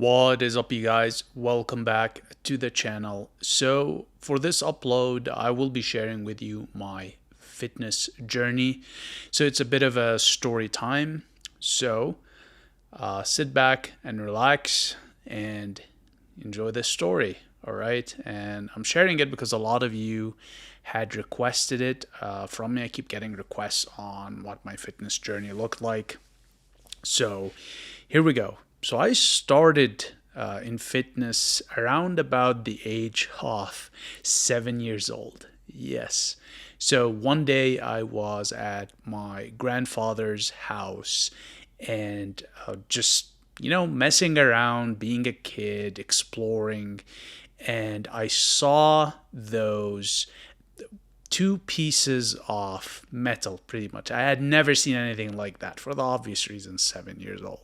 What is up, you guys? Welcome back to the channel. So for this upload, I will be sharing with you my fitness journey. So it's a bit of a story time. So sit back and relax and enjoy this story. All right. And I'm sharing it because a lot of you had requested it from me. I keep getting requests on what my fitness journey looked like. So here we go. So I started in fitness around about the age of 7 years old. Yes. So one day I was at my grandfather's house and just, messing around, being a kid, exploring. And I saw those two pieces of metal pretty much. I had never seen anything like that for the obvious reason, 7 years old.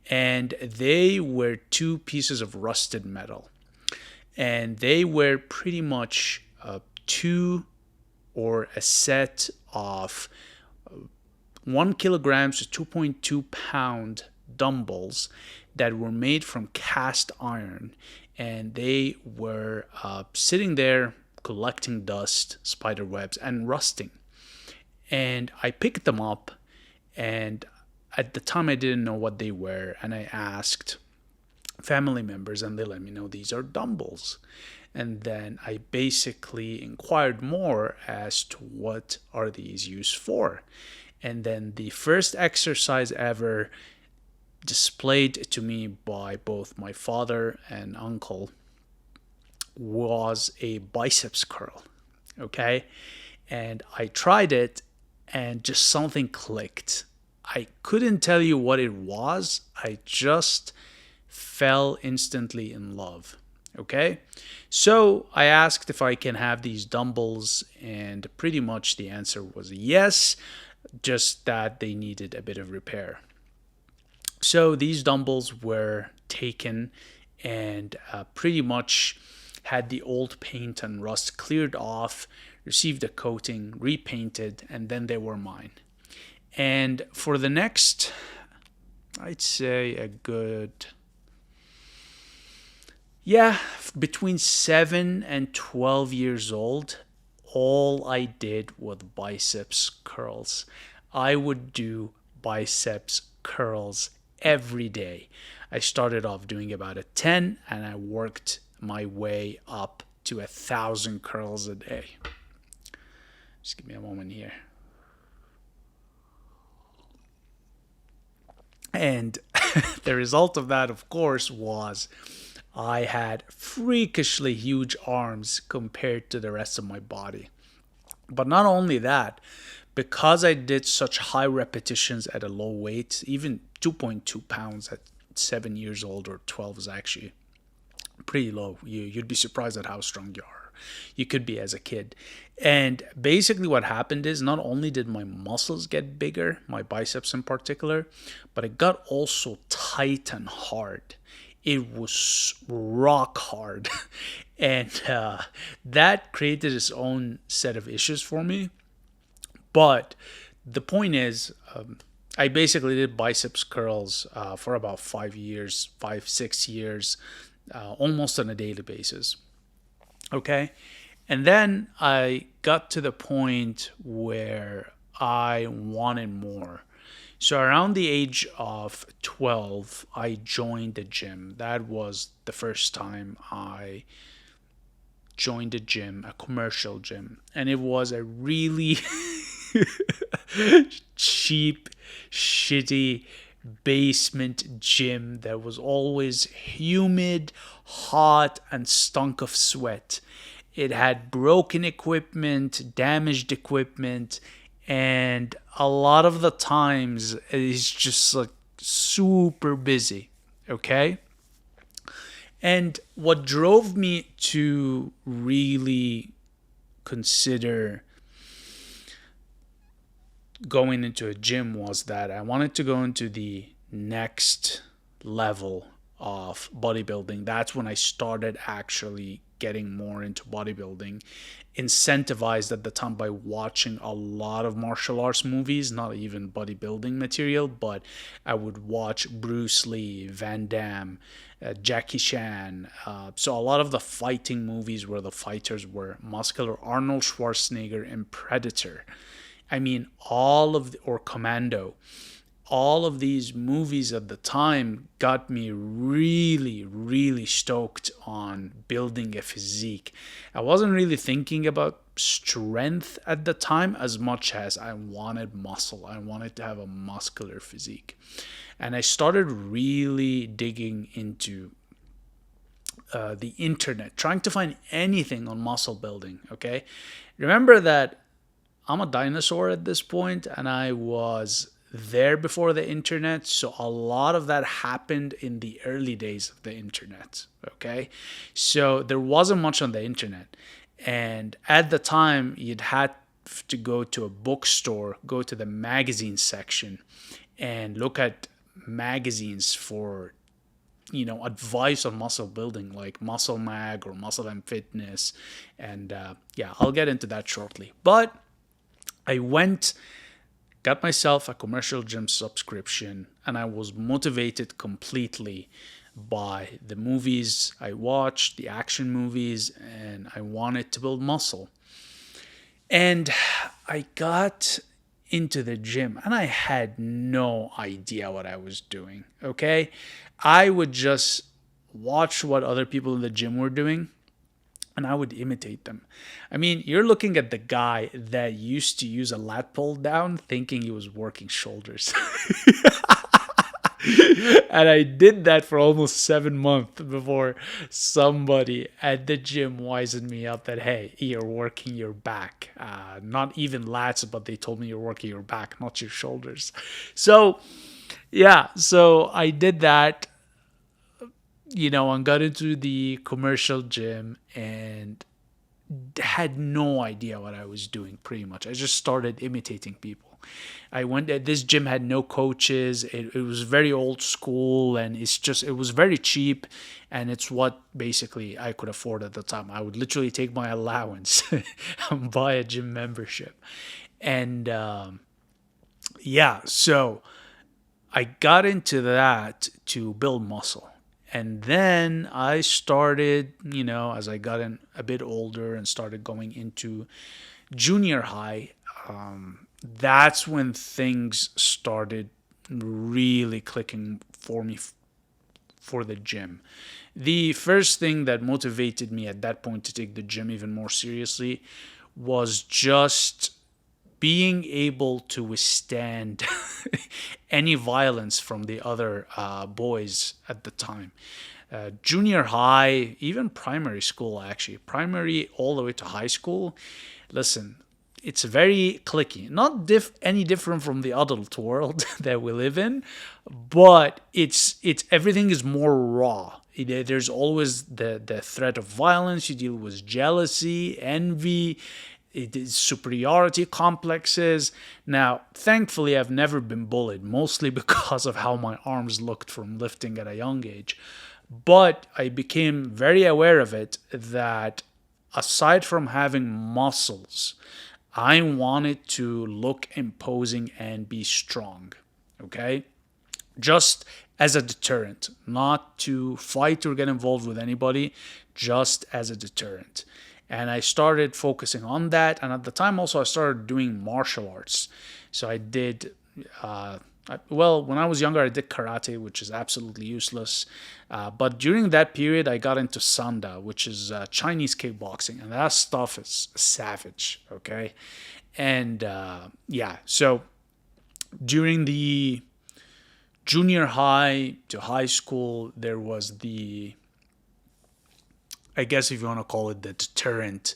And they were two pieces of rusted metal. And they were pretty much two or a set of 1 kilograms to 2.2 pound dumbbells that were made from cast iron. And they were sitting there collecting dust, spider webs, and rusting. And I picked them up, and at the time I didn't know what they were, and I asked family members, and they let me know these are dumbbells. And then I basically inquired more as to what are these used for. And then the first exercise ever displayed to me by both my father and uncle was a biceps curl. Okay. And I tried it and just something clicked. I couldn't tell you what it was. I just fell instantly in love. Okay. So I asked if I can have these dumbbells, and pretty much the answer was yes, just that they needed a bit of repair. So these dumbbells were taken and pretty much had the old paint and rust cleared off, received a coating, repainted, and then they were mine. And for the next, I'd say a good, between 7 and 12 years old, all I did was biceps curls. I would do biceps curls every day. I started off doing about a 10, and I worked my way up to 1,000 curls a day. Just give me a moment here. And the result of that, of course, was I had freakishly huge arms compared to the rest of my body. But not only that, because I did such high repetitions at a low weight, even 2.2 pounds at 7 years old, or 12 is actually pretty low. You'd be surprised at how strong you are. You could be as a kid. And basically what happened is not only did my muscles get bigger, my biceps in particular, but it got also tight and hard. It was rock hard. And that created its own set of issues for me. But the point is, I basically did biceps curls for about 5 years, 6 years, almost on a daily basis. Okay. And then I got to the point where I wanted more. So around the age of 12, I joined the gym. That was the first time I joined a gym, a commercial gym. And it was a really cheap, shitty basement gym that was always humid, hot, and stunk of sweat. It had broken equipment, damaged equipment, and a lot of the times it's just like super busy. Okay. And what drove me to really consider going into a gym was that I wanted to go into the next level of bodybuilding. That's when I started actually getting more into bodybuilding, incentivized at the time by watching a lot of martial arts movies, not even bodybuilding material, but I would watch Bruce Lee, Van Damme, Jackie Chan. So a lot of the fighting movies where the fighters were muscular, Arnold Schwarzenegger in Predator. I mean, or Commando, all of these movies at the time got me really, really stoked on building a physique. I wasn't really thinking about strength at the time as much as I wanted muscle. I wanted to have a muscular physique. And I started really digging into the internet, trying to find anything on muscle building. Okay. Remember that I'm a dinosaur at this point, and I was there before the internet. So a lot of that happened in the early days of the internet. Okay. So there wasn't much on the internet. And at the time, you'd had to go to a bookstore, go to the magazine section, and look at magazines for advice on muscle building, like Muscle Mag or Muscle and Fitness. And yeah, I'll get into that shortly. But I got myself a commercial gym subscription, and I was motivated completely by the movies I watched, the action movies, and I wanted to build muscle. And I got into the gym and I had no idea what I was doing. Okay. I would just watch what other people in the gym were doing and I would imitate them. I mean, you're looking at the guy that used to use a lat pull down thinking he was working shoulders. And I did that for almost 7 months before somebody at the gym wisened me up that, hey, you're working your back. Not even lats, but they told me you're working your back, not your shoulders. So, yeah, so I did that, and got into the commercial gym and had no idea what I was doing pretty much. I just started imitating people. I went at this gym had no coaches. It was very old school and it was very cheap and it's what basically I could afford at the time. I would literally take my allowance and buy a gym membership. And yeah, so I got into that to build muscle. And then I started, as I got a bit older and started going into junior high, that's when things started really clicking for me for the gym. The first thing that motivated me at that point to take the gym even more seriously was just being able to withstand any violence from the other boys at the time. Junior high, even primary school, actually, primary all the way to high school. Listen, it's very cliquey. Not any different from the adult world that we live in, but it's everything is more raw. There's always the threat of violence. You deal with jealousy, envy, it is superiority complexes. Now, thankfully, I've never been bullied, mostly because of how my arms looked from lifting at a young age. But I became very aware of it that aside from having muscles, I wanted to look imposing and be strong. Okay? Just as a deterrent, not to fight or get involved with anybody, just as a deterrent. And I started focusing on that. And at the time also I started doing martial arts. So I did, when I was younger, I did karate, which is absolutely useless. But during that period, I got into sanda, which is Chinese kickboxing. And that stuff is savage, okay? And yeah, so during the junior high to high school, there was I guess if you want to call it the deterrent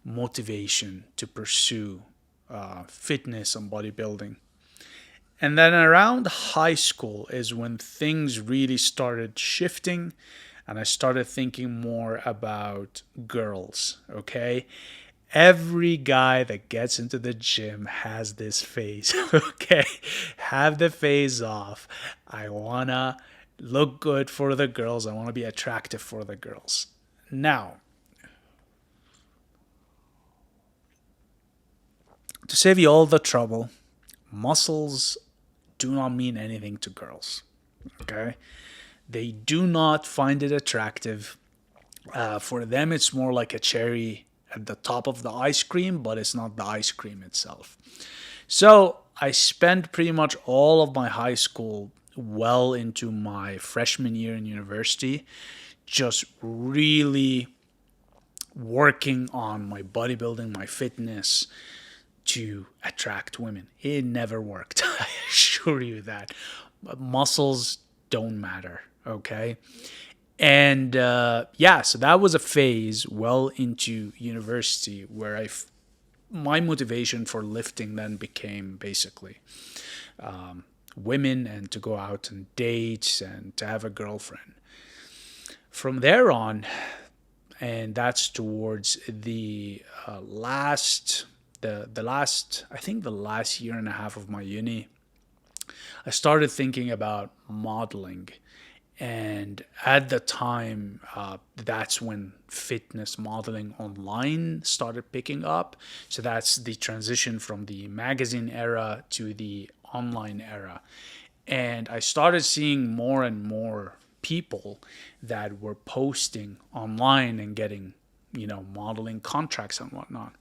motivation to pursue fitness and bodybuilding. And then around high school is when things really started shifting and I started thinking more about girls, okay? Every guy that gets into the gym has this phase, okay? Have the phase off. I wanna look good for the girls. I want to be attractive for the girls. Now, to save you all the trouble, muscles do not mean anything to girls. Okay? They do not find it attractive. For them, it's more like a cherry at the top of the ice cream, but it's not the ice cream itself. So I spent pretty much all of my high school, well into my freshman year in university, just really working on my bodybuilding, my fitness to attract women. It never worked. I assure you that. Muscles don't matter, okay? And yeah, so that was a phase well into university where my motivation for lifting then became basically women and to go out and date and to have a girlfriend. From there on, and that's towards the last, I think the last year and a half of my uni, I started thinking about modeling. And at the time, that's when fitness modeling online started picking up. So that's the transition from the magazine era to the online era. And I started seeing more and more people that were posting online and getting, modeling contracts and whatnot.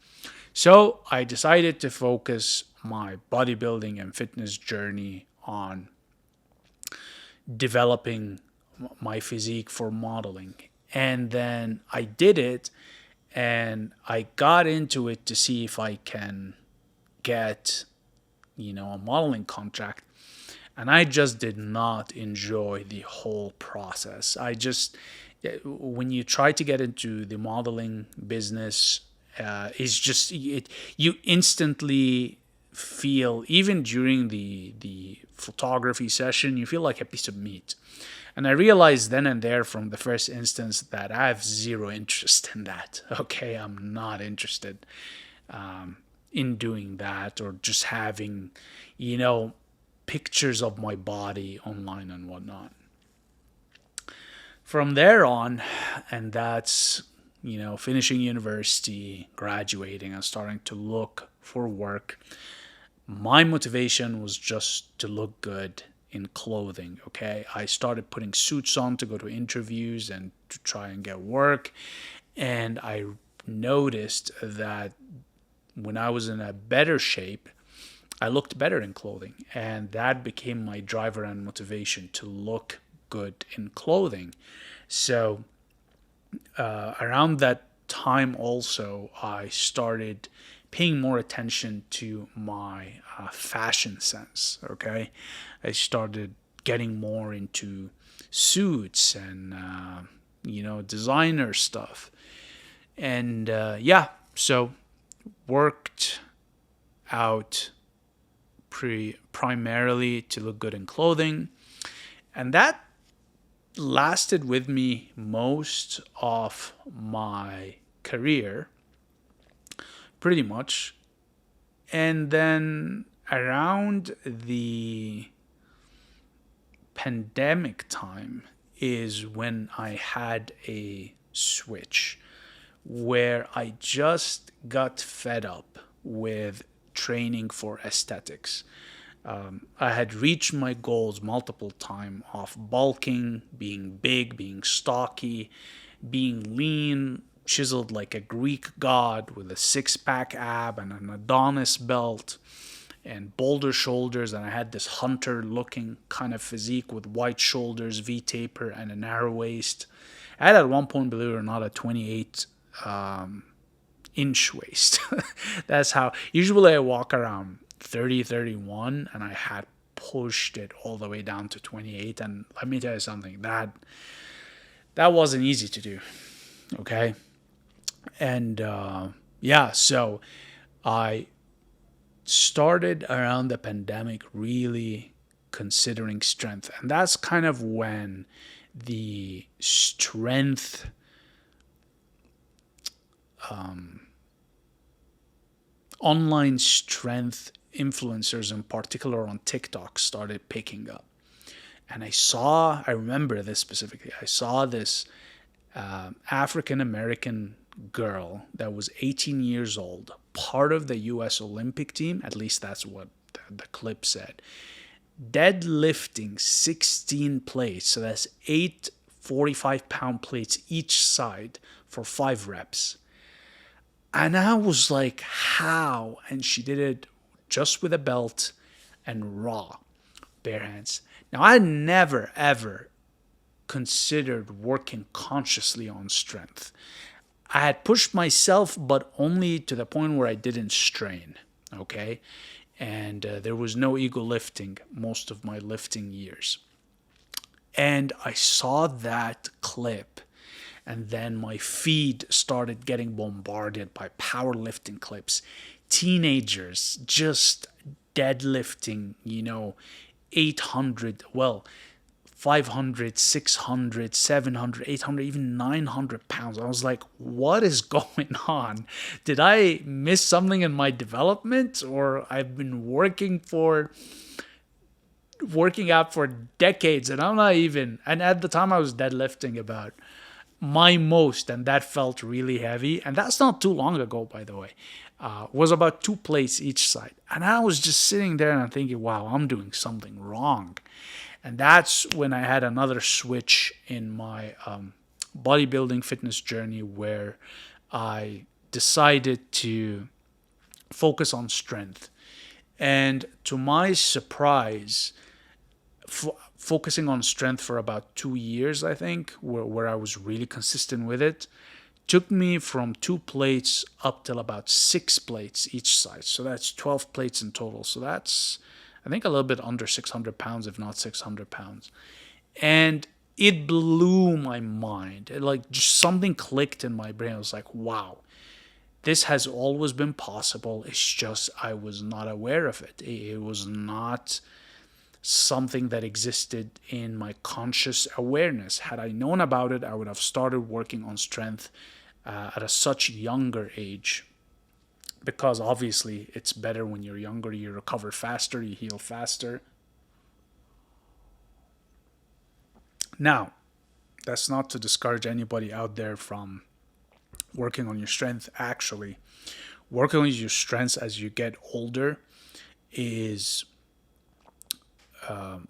So I decided to focus my bodybuilding and fitness journey on developing my physique for modeling. And then I did it and I got into it to see if I can get, a modeling contract. And I just did not enjoy the whole process. When you try to get into the modeling business, it's just, you instantly feel, even during the photography session, you feel like a piece of meat. And I realized then and there from the first instance that I have zero interest in that. Okay, I'm not interested in doing that or just having, pictures of my body online and whatnot. From there on, and that's, finishing university, graduating, and starting to look for work, my motivation was just to look good in clothing. Okay, I started putting suits on to go to interviews and to try and get work, and I noticed that when I was in a better shape, I looked better in clothing, and that became my driver and motivation to look good in clothing. So around that time also, I started paying more attention to my fashion sense. Okay, I started getting more into suits and designer stuff, and yeah, so worked out primarily to look good in clothing, and that lasted with me most of my career, pretty much. And then around the pandemic time is when I had a switch where I just got fed up with training for aesthetics. I had reached my goals multiple times of bulking, being big, being stocky, being lean, chiseled like a Greek god with a six-pack ab and an Adonis belt and boulder shoulders. And I had this hunter-looking kind of physique with white shoulders, V-taper, and a narrow waist. I had at one point, believe it or not, a 28 inch waist. That's how usually I walk around 30, 31, and I had pushed it all the way down to 28. And let me tell you something, that wasn't easy to do. Okay. And yeah, so I started around the pandemic really considering strength. And that's kind of when the strength online strength influencers in particular on TikTok started picking up. And I remember this specifically. I saw this African American girl that was 18 years old, part of the U.S. Olympic team. At least that's what the clip said. Deadlifting 16 plates, so that's 8 45-pound plates each side for 5 reps. And I was like, how? And she did it just with a belt and raw, bare hands. Now, I never, ever considered working consciously on strength. I had pushed myself, but only to the point where I didn't strain, okay? And there was no ego lifting most of my lifting years. And I saw that clip, and then my feed started getting bombarded by powerlifting clips. Teenagers just deadlifting, 800, well, 500, 600, 700, 800, even 900 pounds. I was like, what is going on? Did I miss something in my development? Or I've been working out for decades and I'm not even, and at the time I was deadlifting about my most, and that felt really heavy. And that's not too long ago, by the way. Was about 2 plates each side. And I was just sitting there and I'm thinking, wow, I'm doing something wrong. And that's when I had another switch in my bodybuilding fitness journey where I decided to focus on strength. And to my surprise, focusing on strength for about 2 years, I think, where I was really consistent with it, took me from 2 plates up till about 6 plates each side. So that's 12 plates in total. So that's, I think, a little bit under 600 pounds, if not 600 pounds. And it blew my mind. Just something clicked in my brain. I was like, wow, this has always been possible. It's just I was not aware of it. It was not something that existed in my conscious awareness. Had I known about it, I would have started working on strength at a such younger age, because obviously it's better when you're younger. You recover faster, you heal faster. Now, that's not to discourage anybody out there from working on your strength. Actually, working on your strengths as you get older is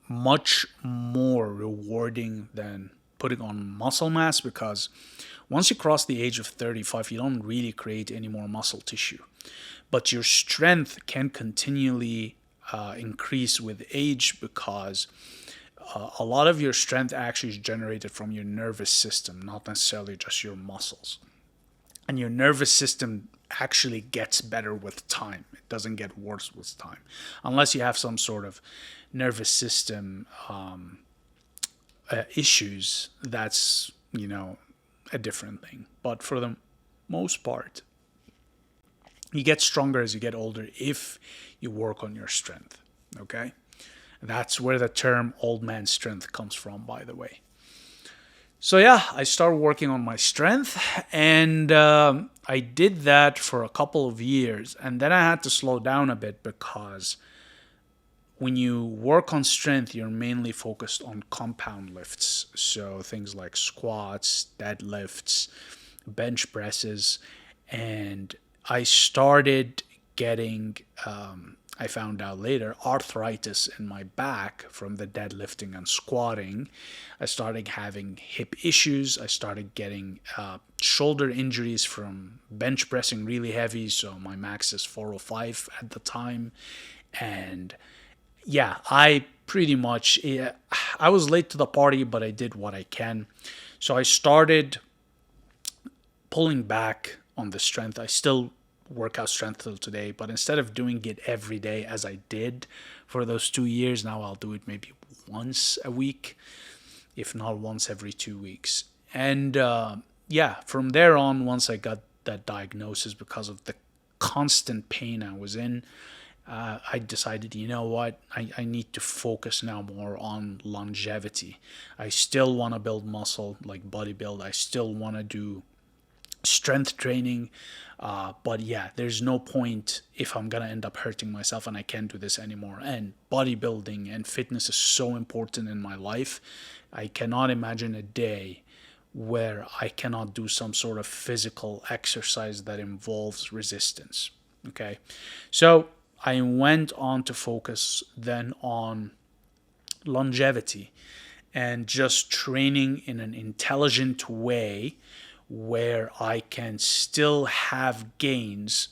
much more rewarding than putting on muscle mass, because once you cross the age of 35, you don't really create any more muscle tissue. But your strength can continually increase with age, because a lot of your strength actually is generated from your nervous system, not necessarily just your muscles. And your nervous system actually gets better with time. It doesn't get worse with time, unless you have some sort of nervous system issues. That's, a different thing. But for the most part, you get stronger as you get older if you work on your strength. Okay? That's where the term old man strength comes from, by the way. So yeah, I started working on my strength, and I did that for a couple of years, and then I had to slow down a bit, because when you work on strength, you're mainly focused on compound lifts. So things like squats, deadlifts, bench presses, and I started getting, I found out later, arthritis in my back from the deadlifting and squatting. I started having hip issues. I started getting shoulder injuries from bench pressing really heavy. So my max is 405 at the time. And yeah, I was late to the party, but I did what I can. So I started pulling back on the strength. I still work out strength till today, but instead of doing it every day as I did for those 2 years, now I'll do it maybe once a week, if not once every 2 weeks. And from there on, once I got that diagnosis, because of the constant pain I was in, I decided, you know what, I need to focus now more on longevity. I still want to build muscle, like bodybuild. I still want to do strength training. But yeah, there's no point if I'm gonna end up hurting myself and I can't do this anymore. And bodybuilding and fitness is so important in my life. I cannot imagine a day where I cannot do some sort of physical exercise that involves resistance. Okay, so I went on to focus then on longevity and just training in an intelligent way where I can still have gains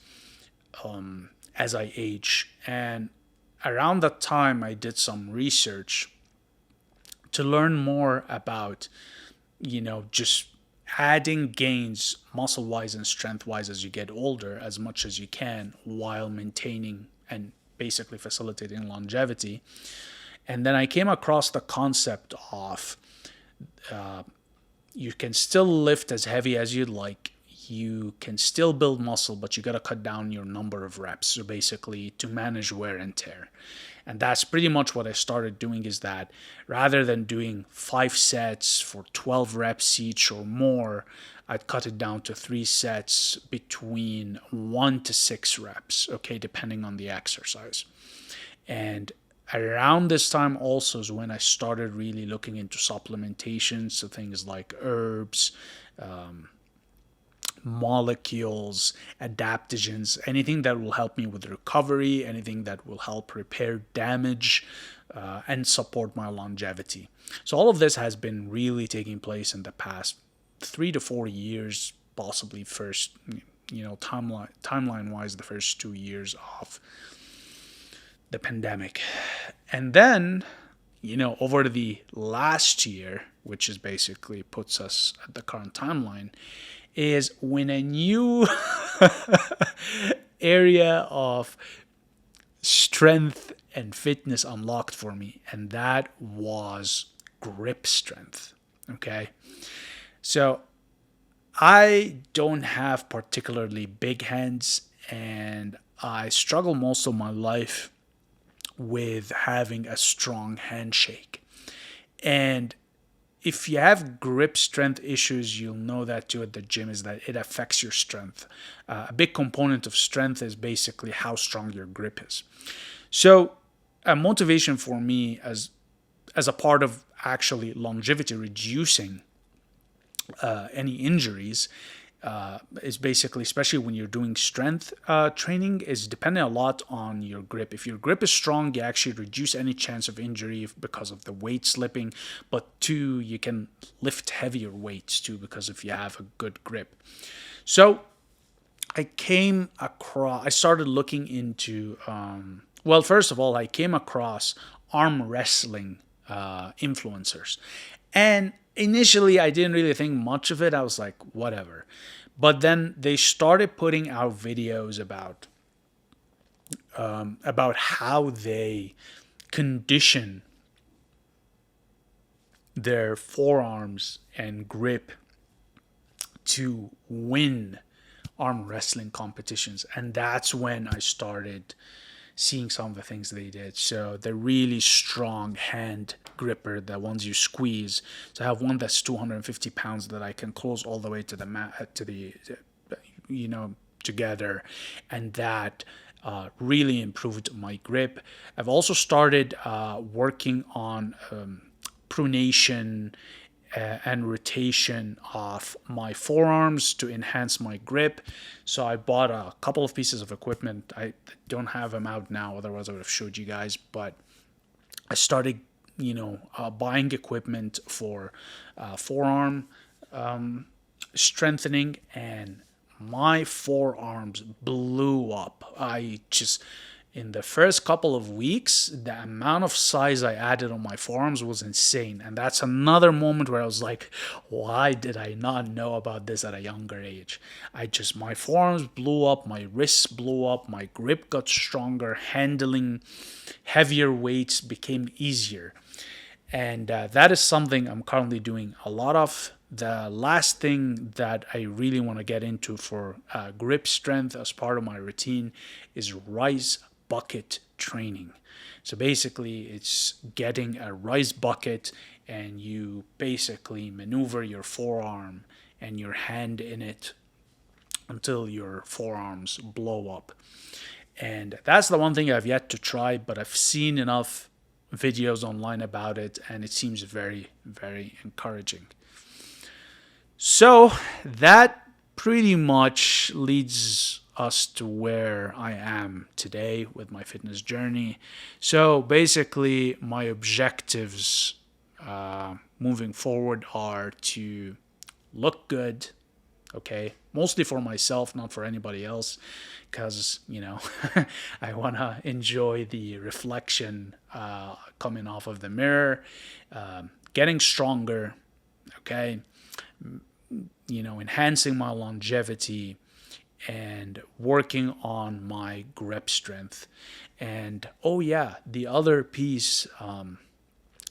as I age. And around that time, I did some research to learn more about, just adding gains muscle wise and strength wise as you get older as much as you can while maintaining and basically facilitating longevity. And then I came across the concept of you can still lift as heavy as you'd like. You can still build muscle, but you got to cut down your number of reps. So basically, to manage wear and tear. And that's pretty much what I started doing is that rather than doing 5 sets for 12 reps each or more, I'd cut it down to 3 sets between 1 to 6 reps, okay, depending on the exercise. And around this time also is when I started really looking into supplementation, so things like herbs, molecules, adaptogens, anything that will help me with recovery, anything that will help repair damage and support my longevity. So all of this has been really taking place in the past 3 to 4 years, possibly first, timeline wise, the first 2 years of the pandemic. And then, over the last year, which is basically puts us at the current timeline, is when a new area of strength and fitness unlocked for me, and that was grip strength. Okay. So I don't have particularly big hands, and I struggle most of my life with having a strong handshake. And if you have grip strength issues, you'll know that too at the gym, is that it affects your strength. A big component of strength is basically how strong your grip is. So a motivation for me as a part of actually longevity, reducing any injuries, is basically, especially when you're doing strength training, is depending a lot on your grip. If your grip is strong, you actually reduce any chance of injury because of the weight slipping. But two, you can lift heavier weights too because if you have a good grip. So I started looking into, first of all, I came across arm wrestling influencers. And initially, I didn't really think much of it. I was like, whatever. But then they started putting out videos about how they condition their forearms and grip to win arm wrestling competitions. And that's when I started seeing some of the things they did. So the really strong hand gripper, the ones you squeeze. So I have one that's 250 pounds that I can close all the way to the mat, together, and that really improved my grip. I've also started working on pronation and rotation of my forearms to enhance my grip. So I bought a couple of pieces of equipment. I don't have them out now, otherwise I would have showed you guys. But I started, buying equipment for forearm strengthening, and my forearms blew up. In the first couple of weeks, the amount of size I added on my forearms was insane. And that's another moment where I was like, why did I not know about this at a younger age? My forearms blew up, my wrists blew up, my grip got stronger, handling heavier weights became easier. And that is something I'm currently doing a lot of. The last thing that I really want to get into for grip strength as part of my routine is rice bucket training. So basically, it's getting a rice bucket and you basically maneuver your forearm and your hand in it until your forearms blow up. And that's the one thing I've yet to try, but I've seen enough videos online about it, and it seems very, very encouraging. So that pretty much leads us to where I am today with my fitness journey. So basically, my objectives moving forward are to look good, okay, mostly for myself, not for anybody else, because I want to enjoy the reflection coming off of the mirror, getting stronger, okay, enhancing my longevity, and working on my grip strength. And oh yeah, the other piece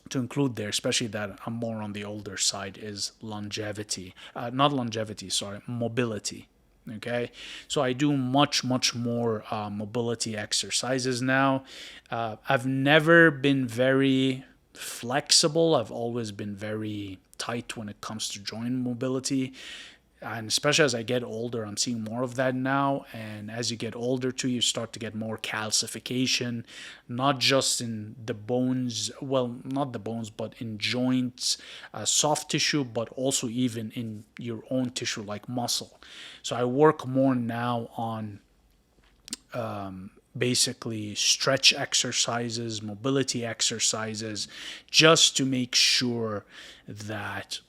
to include there, especially that I'm more on the older side, is longevity. Not longevity, sorry, mobility. Okay, so I do much more mobility exercises now. I've never been very flexible. I've always been very tight when it comes to joint mobility, and especially as I get older, I'm seeing more of that now. And as you get older too, you start to get more calcification, not just in the bones, well, not the bones, but in joints, soft tissue, but also even in your own tissue like muscle. So I work more now on basically stretch exercises, mobility exercises, just to make sure that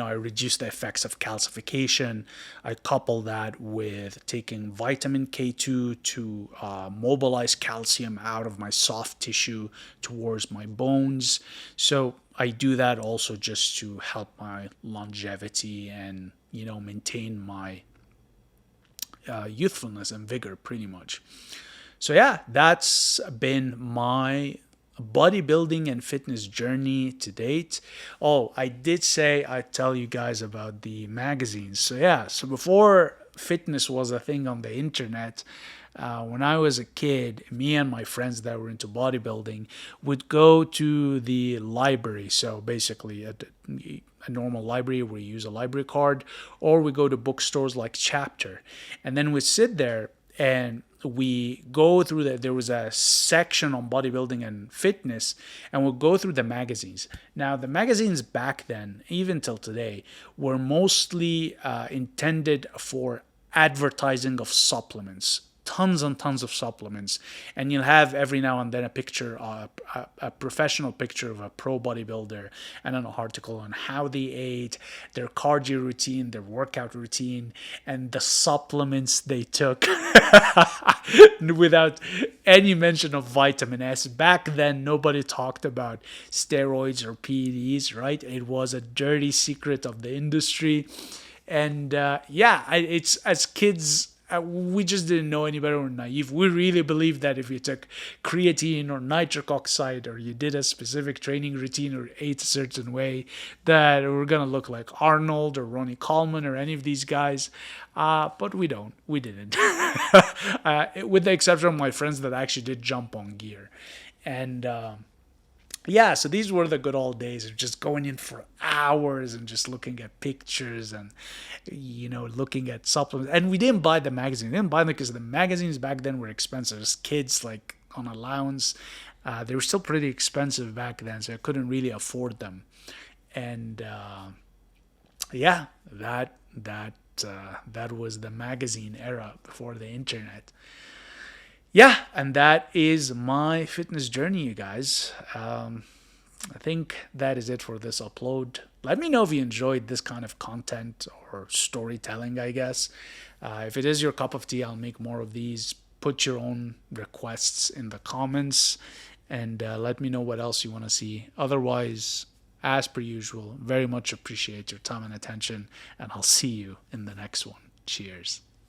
I reduce the effects of calcification. I couple that with taking vitamin K2 to mobilize calcium out of my soft tissue towards my bones. So I do that also just to help my longevity and, maintain my youthfulness and vigor pretty much. So yeah, that's been my bodybuilding and fitness journey to date. Oh, I did say I'd tell you guys about the magazines. So yeah, so before fitness was a thing on the internet, when I was a kid, me and my friends that were into bodybuilding would go to the library. So basically, a normal library where you use a library card, or we go to bookstores like Chapter, and then we sit there and we go through there was a section on bodybuilding and fitness, and we'll go through the magazines. Now, the magazines back then, even till today, were mostly intended for advertising of supplements, tons and tons of supplements, and you'll have every now and then a picture, a professional picture of a pro bodybuilder, and an article on how they ate, their cardio routine, their workout routine, and the supplements they took, without any mention of vitamin S. Back then, nobody talked about steroids or PEDs, right? It was a dirty secret of the industry, and it's as kids, we just didn't know any better. We're naive. We really believed that if you took creatine or nitric oxide, or you did a specific training routine or ate a certain way, that we're going to look like Arnold or Ronnie Coleman or any of these guys. But we don't. We didn't. With the exception of my friends that actually did jump on gear. And so these were the good old days of just going in for hours and just looking at pictures and, looking at supplements. And we didn't buy the magazine. We didn't buy them because the magazines back then were expensive. As kids, like on allowance, they were still pretty expensive back then, so I couldn't really afford them. And that was the magazine era before the internet. Yeah, and that is my fitness journey, you guys. I think that is it for this upload. Let me know if you enjoyed this kind of content or storytelling, I guess. If it is your cup of tea, I'll make more of these. Put your own requests in the comments, and let me know what else you want to see. Otherwise, as per usual, very much appreciate your time and attention, and I'll see you in the next one. Cheers.